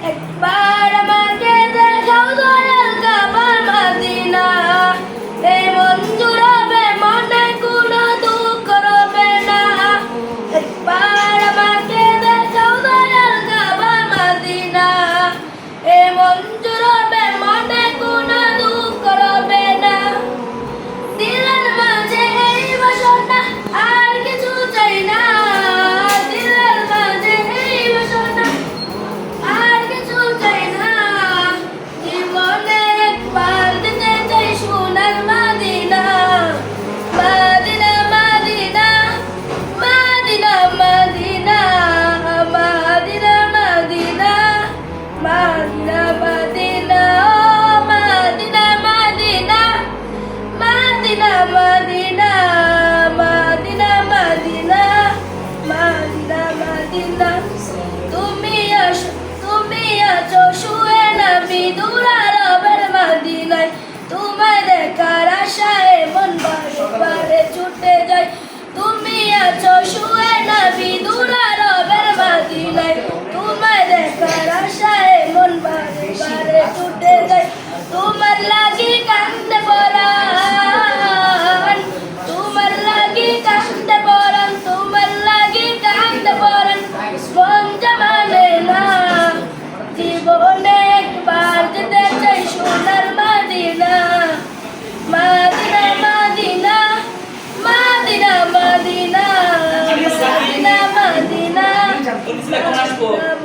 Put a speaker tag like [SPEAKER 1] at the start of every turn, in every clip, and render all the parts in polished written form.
[SPEAKER 1] একবার আমাকে দেখাও দয়াল কাবা মদিনা, এই মন জুড়াবে মনে কোনো দুঃখ রবে না। একবার আমাকে দেখাও দয়াল কাবা মদিনা, এই মন জুড়াবে মনে কোনো দুঃখ রবে না। দিলের মাঝে এই বাসনা আর কিছু চাই না, দিলের মাঝে এই বাসনা আর কিছু চাই না। জীবনে একবার যেতে চাই সোনার Medina, Medina Medina Medina Medina Medina Medina Medina Medina Medina Medina Medina Medina Medina Medina Medina Medina. তুমি আছো শুয়ে নবী দুলার রবের মদিনায়, তোমায় দেখার আশায় মন বারে বারে ছুটে যায়। তুমি আছো শুয়ে নবী দুলার রবের মদিনায়, তোমায় দেখার আশায় মন বারে বারে ছুটে যায়। তোমার লাগি কান্দে পরাণ, তোমার লাগি কান্দে পরাণ, তোমার লাগি কান্দে পরাণ, মন জমানে না। জীবনে একবার যেতে চাই সোনার Medina, Medina Medina Medina Medina Medina Medina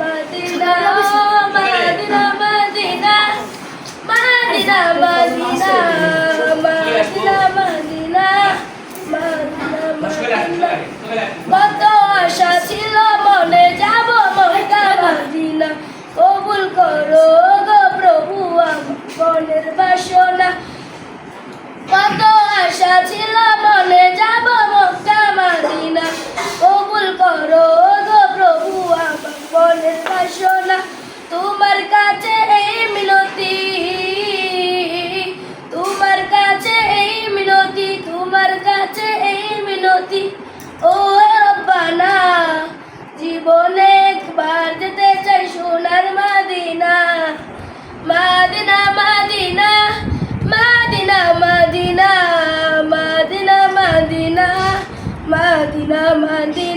[SPEAKER 1] Medina Medina Medina Medina Medina Medina Medina. কত আশা ছিল মনে যাব মক্কা মদিনা, কবুল করো গো প্রভু আমার মনের বাসনা। কত আশা ছিল মনে যাব মক্কা মদিনা, কবুল করো গো প্রভু আমার মনের বাসনা। তোমার কাছে এই মিনতি, তোমার কাছে এই মিনতি, তোমার কাছে এই মিনতি ও রব্বানা। জীবনে একবার যেতে চাই সোনার Medina, Medina Medina Medina Medina Medina Medina Medina Medina.